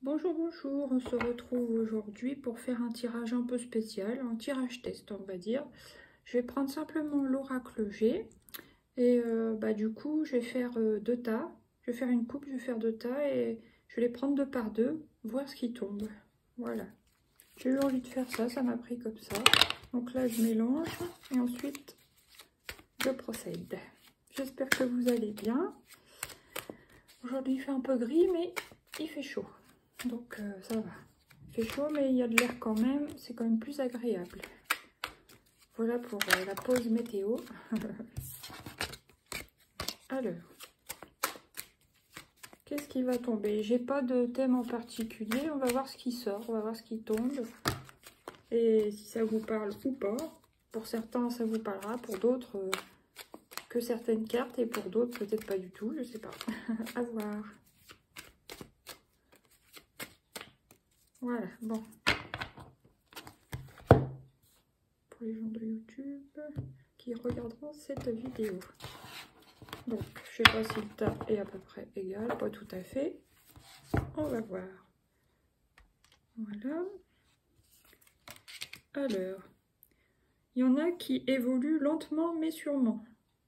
Bonjour, bonjour, on se retrouve aujourd'hui pour faire un tirage un peu spécial, un tirage test on va dire. Je vais prendre simplement l'oracle G et du coup je vais faire deux tas. Je vais faire une coupe, je vais faire deux tas et je vais les prendre deux par deux, voir ce qui tombe. Voilà, j'ai eu envie de faire ça, ça m'a pris comme ça. Donc là je mélange et ensuite je procède. J'espère que vous allez bien. Aujourd'hui il fait un peu gris mais il fait chaud. Donc ça va. Il fait chaud mais il y a de l'air quand même. C'est quand même plus agréable. Voilà pour la pause météo. Alors, qu'est-ce qui va tomber? J'ai pas de thème en particulier. On va voir ce qui sort. On va voir ce qui tombe. Et si ça vous parle ou pas. Pour certains ça vous parlera. Pour d'autres que certaines cartes. Et pour d'autres peut-être pas du tout. Je sais pas. À voir. Voilà. Bon. Pour les gens de YouTube qui regarderont cette vidéo. Donc, je sais pas si le tas est à peu près égal, pas tout à fait. On va voir. Voilà. Alors, il y en a qui évoluent lentement mais sûrement.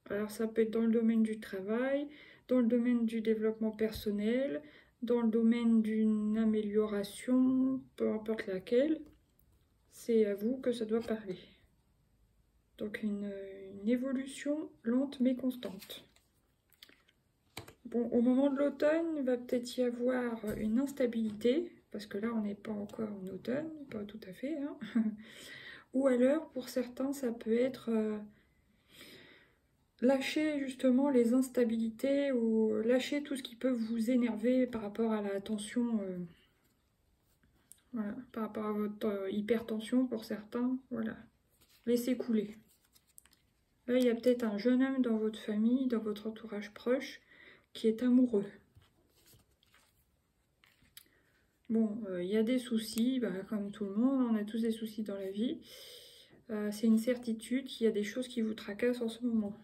Alors, ça peut être dans le domaine du travail, dans le domaine du développement personnel, dans le domaine d'une amélioration, peu importe laquelle. C'est à vous que ça doit parler. Donc, une évolution lente mais constante. Bon, au moment de l'automne, il va peut-être y avoir une instabilité, parce que là, on n'est pas encore en automne, pas tout à fait. Hein. Ou alors, pour certains, ça peut être lâcher justement les instabilités ou lâcher tout ce qui peut vous énerver par rapport à la tension, voilà, par rapport à votre hypertension pour certains, voilà. Laissez couler. Là, il y a peut-être un jeune homme dans votre famille, dans votre entourage proche, qui est amoureux. Bon, il y a des soucis, comme tout le monde, on a tous des soucis dans la vie. C'est une certitude qu'il y a des choses qui vous tracassent en ce moment.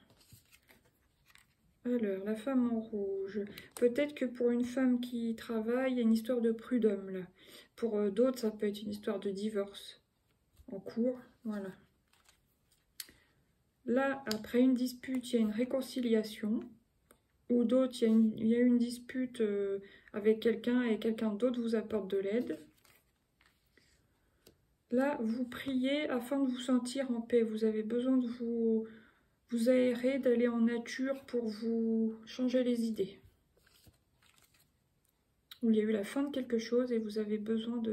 Alors, la femme en rouge. Peut-être que pour une femme qui travaille, il y a une histoire de prud'homme, là. Pour d'autres, ça peut être une histoire de divorce en cours, voilà. Là, après une dispute, il y a une réconciliation. Ou d'autres, il y a une dispute avec quelqu'un et quelqu'un d'autre vous apporte de l'aide. Là, vous priez afin de vous sentir en paix. Vous avez besoin de vous aérer, d'aller en nature pour vous changer les idées. Ou il y a eu la fin de quelque chose et vous avez besoin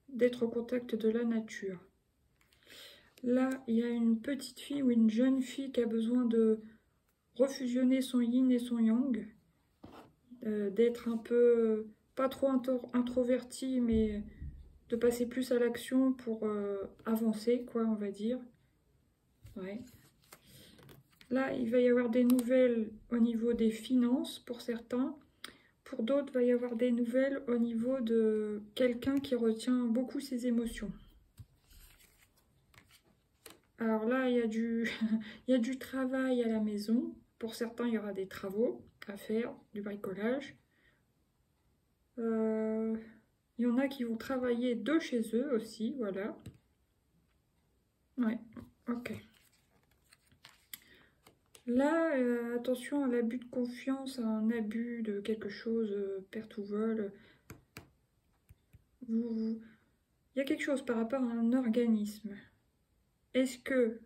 d'être au contact de la nature. Là, il y a une petite fille ou une jeune fille qui a besoin de refusionner son yin et son yang. D'être un peu, pas trop introvertie, mais de passer plus à l'action pour avancer, quoi, on va dire. Ouais. Là, il va y avoir des nouvelles au niveau des finances pour certains. Pour d'autres, il va y avoir des nouvelles au niveau de quelqu'un qui retient beaucoup ses émotions. Alors là, il y a il y a du travail à la maison. Pour certains, il y aura des travaux à faire, du bricolage. Il y en a qui vont travailler de chez eux aussi, voilà. Ouais, ok. Là, attention à l'abus de confiance, à un abus de quelque chose, perte ou vol. Il y a quelque chose par rapport à un organisme. Est-ce que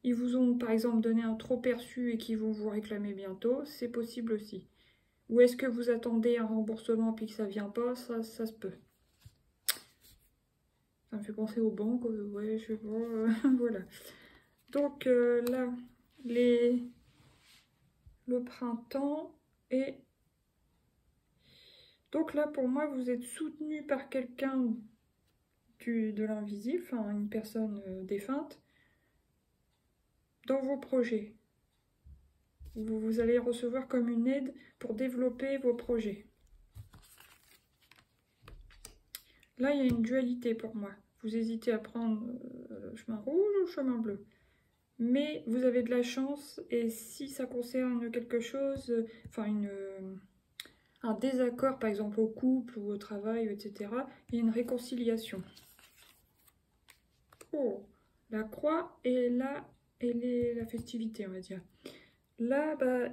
ils vous ont par exemple donné un trop perçu et qu'ils vont vous réclamer bientôt? C'est possible aussi. Ou est-ce que vous attendez un remboursement puis que ça vient pas? Ça se peut. Ça me fait penser aux banques, ouais, je sais pas, voilà. Donc là, le printemps et... Donc là, pour moi, vous êtes soutenu par quelqu'un de l'invisible, enfin une personne défunte, dans vos projets. Vous allez recevoir comme une aide pour développer vos projets. Là, il y a une dualité pour moi. Vous hésitez à prendre le chemin rouge ou le chemin bleu. Mais vous avez de la chance et si ça concerne quelque chose, enfin un désaccord, par exemple au couple ou au travail, etc., il y a une réconciliation. Oh, la croix et là, la festivité, on va dire. Là, bah,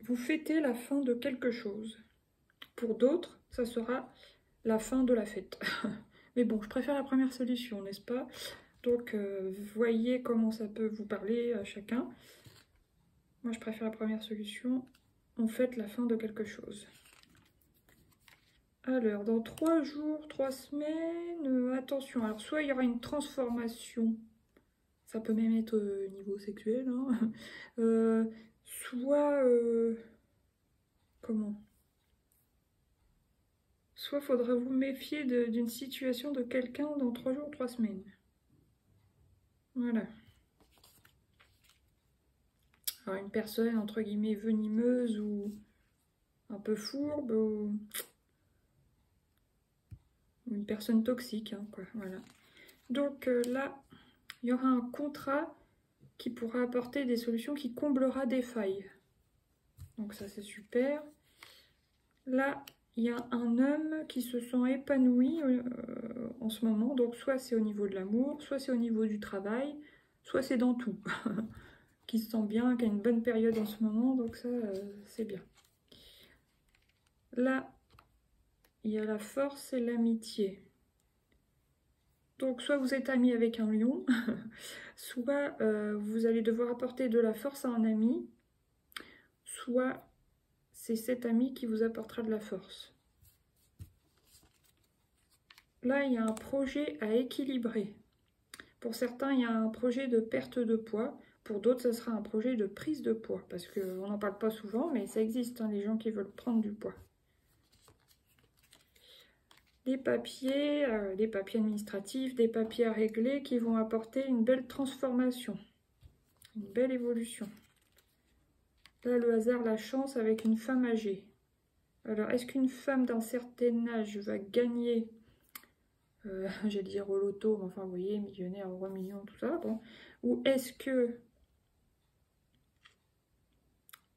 vous fêtez la fin de quelque chose. Pour d'autres, ça sera la fin de la fête. Mais bon, je préfère la première solution, n'est-ce pas? Donc, voyez comment ça peut vous parler à chacun. Moi, je préfère la première solution. On fête la fin de quelque chose. Alors, dans 3 jours, 3 semaines, attention. Alors, soit il y aura une transformation. Ça peut même être au niveau sexuel. Hein. Soit... comment? Soit faudra vous méfier d'une situation de quelqu'un dans 3 jours, 3 semaines. Voilà. Alors, une personne, entre guillemets, venimeuse ou un peu fourbe ou une personne toxique, hein, quoi. Voilà. Donc là, il y aura un contrat qui pourra apporter des solutions, qui comblera des failles. Donc ça, c'est super. Là, il y a un homme qui se sent épanoui en ce moment. Donc soit c'est au niveau de l'amour, soit c'est au niveau du travail, soit c'est dans tout. Qui se sent bien, qui a une bonne période en ce moment. Donc ça, c'est bien. Là, il y a la force et l'amitié. Donc soit vous êtes ami avec un lion, soit vous allez devoir apporter de la force à un ami, soit c'est cet ami qui vous apportera de la force. Là, il y a un projet à équilibrer. Pour certains, il y a un projet de perte de poids. Pour d'autres, ce sera un projet de prise de poids. Parce qu'on n'en parle pas souvent, mais ça existe, hein, les gens qui veulent prendre du poids. Des papiers administratifs, des papiers à régler qui vont apporter une belle transformation, une belle évolution. Là, le hasard, la chance avec une femme âgée. Alors, est-ce qu'une femme d'un certain âge va gagner, j'allais dire au loto, mais enfin, vous voyez, millionnaire, euro million, tout ça, bon. Ou est-ce que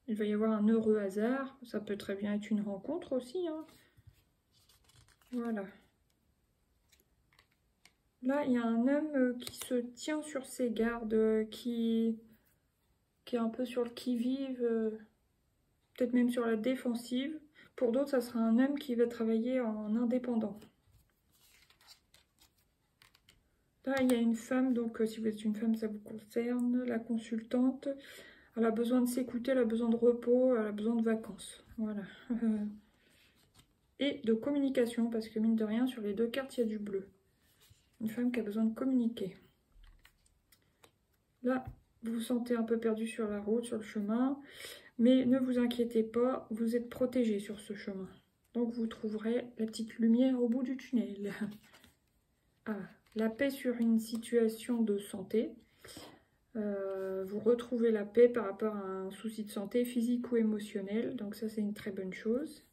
il va y avoir un heureux hasard? Ça peut très bien être une rencontre aussi, hein. Voilà. Là, il y a un homme qui se tient sur ses gardes, qui est un peu sur le qui-vive, peut-être même sur la défensive. Pour d'autres, ça sera un homme qui va travailler en indépendant. Là, il y a une femme, donc si vous êtes une femme, ça vous concerne, la consultante. Elle a besoin de s'écouter, elle a besoin de repos, elle a besoin de vacances. Voilà. Et de communication, parce que mine de rien, sur les 2 cartes, il y a du bleu. Une femme qui a besoin de communiquer. Là, vous vous sentez un peu perdu sur la route, sur le chemin. Mais ne vous inquiétez pas, vous êtes protégé sur ce chemin. Donc vous trouverez la petite lumière au bout du tunnel. Ah, la paix sur une situation de santé. Vous retrouvez la paix par rapport à un souci de santé physique ou émotionnel. Donc ça, c'est une très bonne chose.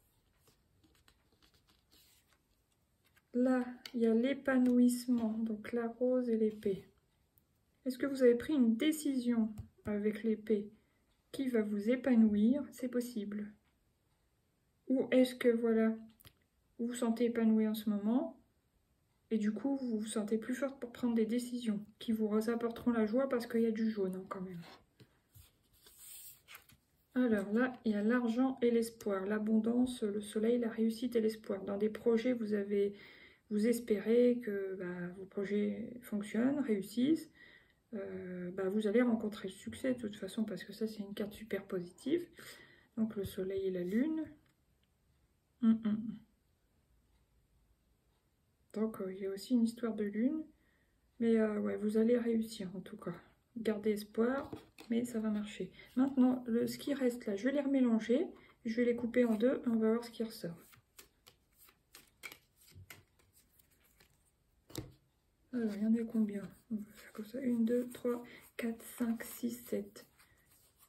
Là, il y a l'épanouissement. Donc la rose et l'épée. Est-ce que vous avez pris une décision avec l'épée qui va vous épanouir? C'est possible. Ou est-ce que, voilà, vous vous sentez épanoui en ce moment et du coup, vous vous sentez plus forte pour prendre des décisions qui vous apporteront la joie parce qu'il y a du jaune, hein, quand même. Alors là, il y a l'argent et l'espoir, l'abondance, le soleil, la réussite et l'espoir. Dans des projets, vous espérez que vos projets fonctionnent, réussissent. Vous allez rencontrer le succès de toute façon parce que ça, c'est une carte super positive. Donc le soleil et la lune. Donc il y a aussi une histoire de lune. Mais ouais, vous allez réussir en tout cas. Gardez espoir, mais ça va marcher. Maintenant, ce qui reste là, je vais les remélanger. Je vais les couper en 2 et on va voir ce qui ressort. Alors, il y en a combien? On va faire comme ça. 1, 2, 3, 4, 5, 6, 7.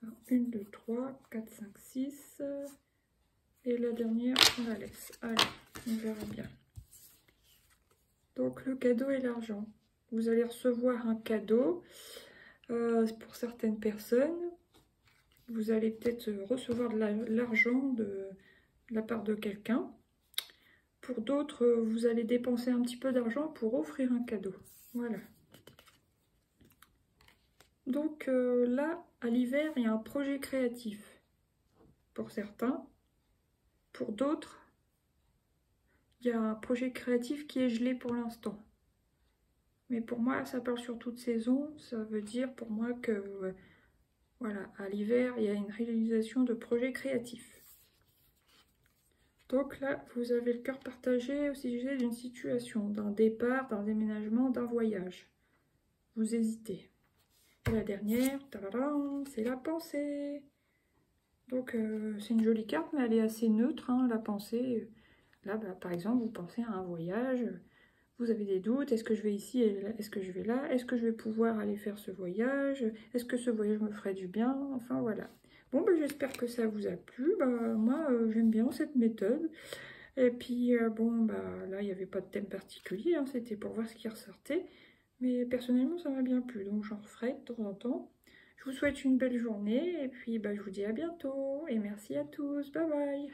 Alors, 1, 2, 3, 4, 5, 6. Et la dernière, on la laisse. Allez, on verra bien. Donc, le cadeau et l'argent. Vous allez recevoir un cadeau pour certaines personnes. Vous allez peut-être recevoir de l'argent de la part de quelqu'un. Pour d'autres, vous allez dépenser un petit peu d'argent pour offrir un cadeau. Voilà. Donc là, à l'hiver, il y a un projet créatif. Pour certains. Pour d'autres, il y a un projet créatif qui est gelé pour l'instant. Mais pour moi, ça parle sur toute saison. Ça veut dire pour moi que, voilà, à l'hiver, il y a une réalisation de projets créatifs. Donc là, vous avez le cœur partagé au sujet d'une situation, d'un départ, d'un déménagement, d'un voyage. Vous hésitez. Et la dernière, c'est la pensée. Donc c'est une jolie carte, mais elle est assez neutre, hein, la pensée. Là, bah, par exemple, vous pensez à un voyage, vous avez des doutes, est-ce que je vais ici, est-ce que je vais là, est-ce que je vais pouvoir aller faire ce voyage, est-ce que ce voyage me ferait du bien, enfin voilà. Bon, bah, j'espère que ça vous a plu, bah, moi j'aime bien cette méthode. Et puis bon, bah, là il n'y avait pas de thème particulier, hein, c'était pour voir ce qui ressortait. Mais personnellement ça m'a bien plu, donc j'en referai de temps en temps. Je vous souhaite une belle journée et puis bah, je vous dis à bientôt et merci à tous, bye bye.